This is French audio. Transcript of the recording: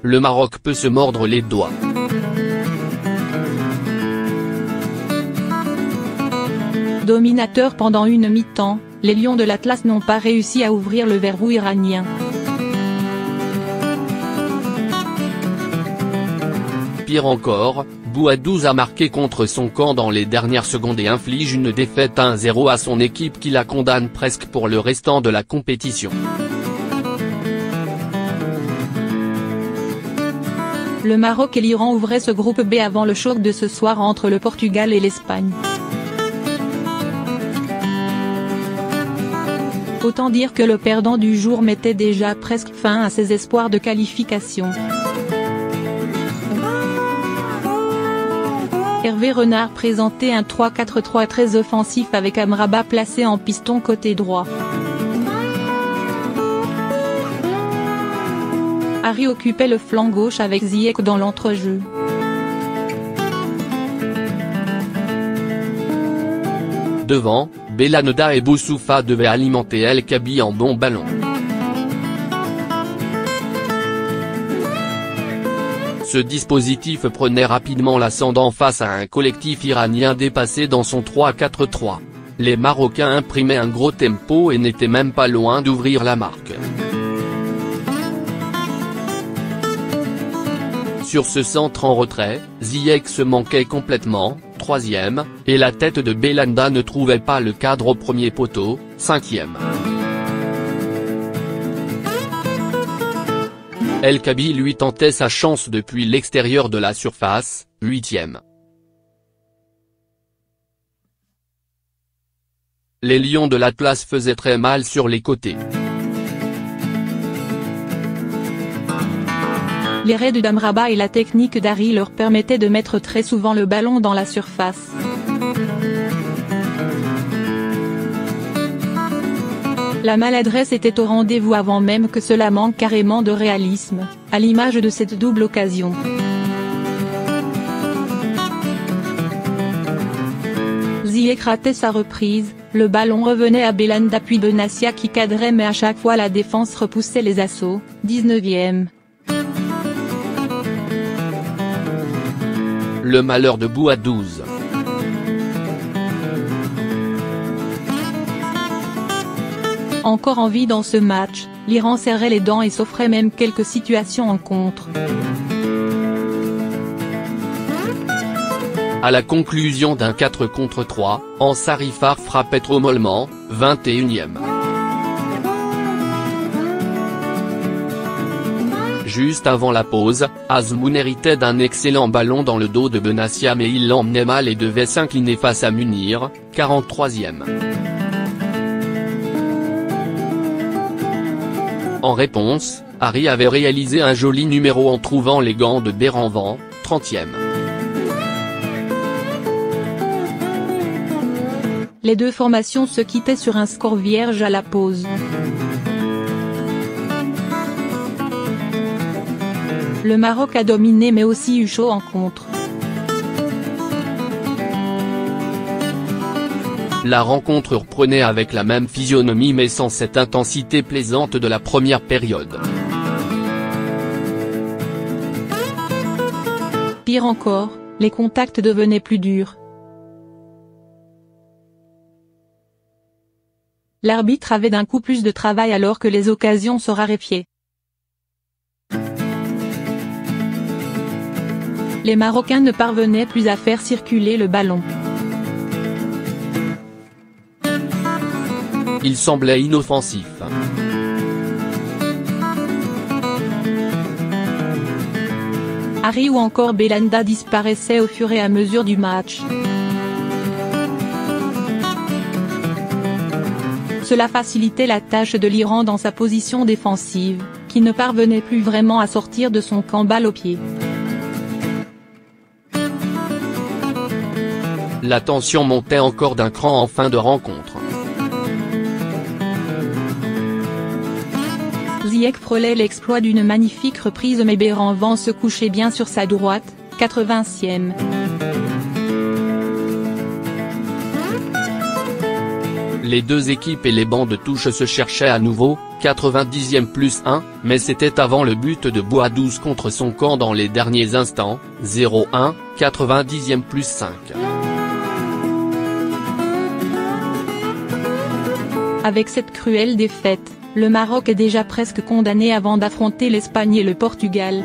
le Maroc peut se mordre les doigts. Dominateur pendant une mi-temps, les Lions de l'Atlas n'ont pas réussi à ouvrir le verrou iranien. Pire encore, Bouadouz a marqué contre son camp dans les dernières secondes et inflige une défaite 1-0 à son équipe qui la condamne presque pour le restant de la compétition. Le Maroc et l'Iran ouvraient ce groupe B avant le choc de ce soir entre le Portugal et l'Espagne. Autant dire que le perdant du jour mettait déjà presque fin à ses espoirs de qualification. Hervé Renard présentait un 3-4-3 très offensif avec Amrabat placé en piston côté droit. Harry occupait le flanc gauche avec Ziyech dans l'entrejeu. Devant, Belhanda et Boussoufa devaient alimenter El Kaabi en bon ballon. Ce dispositif prenait rapidement l'ascendant face à un collectif iranien dépassé dans son 3-4-3. Les Marocains imprimaient un gros tempo et n'étaient même pas loin d'ouvrir la marque. Sur ce centre en retrait, Ziyech se manquait complètement, 3e, et la tête de Belhanda ne trouvait pas le cadre au premier poteau, 5e. El Kaabi lui tentait sa chance depuis l'extérieur de la surface, 8e. Les Lions de l'Atlas faisaient très mal sur les côtés. Les raids d'Amrabat et la technique d'Harry leur permettaient de mettre très souvent le ballon dans la surface. La maladresse était au rendez-vous avant même que cela manque carrément de réalisme, à l'image de cette double occasion. Ziyech ratait sa reprise, le ballon revenait à Belhanda puis Benassia qui cadrait mais à chaque fois la défense repoussait les assauts, 19e. Le malheur de Bouadouz. Encore en vie dans ce match, l'Iran serrait les dents et s'offrait même quelques situations en contre. À la conclusion d'un 4 contre 3, Ansari Farr frappait trop mollement, 21e. Juste avant la pause, Azmoun héritait d'un excellent ballon dans le dos de Benassia mais il l'emmenait mal et devait s'incliner face à Munir, 43e. En réponse, Harry avait réalisé un joli numéro en trouvant les gants de Béranvent, 30e. Les deux formations se quittaient sur un score vierge à la pause. Le Maroc a dominé mais aussi eu chaud en contre. La rencontre reprenait avec la même physionomie mais sans cette intensité plaisante de la première période. Pire encore, les contacts devenaient plus durs. L'arbitre avait d'un coup plus de travail alors que les occasions se raréfiaient. Les Marocains ne parvenaient plus à faire circuler le ballon. Il semblait inoffensif. Harry ou encore Belhanda disparaissaient au fur et à mesure du match. Cela facilitait la tâche de l'Iran dans sa position défensive, qui ne parvenait plus vraiment à sortir de son camp balle au pied. La tension montait encore d'un cran en fin de rencontre. Ziyech frôlait l'exploit d'une magnifique reprise mais Béranvent se couchait bien sur sa droite, 80e. Les deux équipes et les bancs de touche se cherchaient à nouveau, 90e plus 1, mais c'était avant le but de Boadouce contre son camp dans les derniers instants, 0-1, 90e plus 5. Avec cette cruelle défaite, le Maroc est déjà presque condamné avant d'affronter l'Espagne et le Portugal.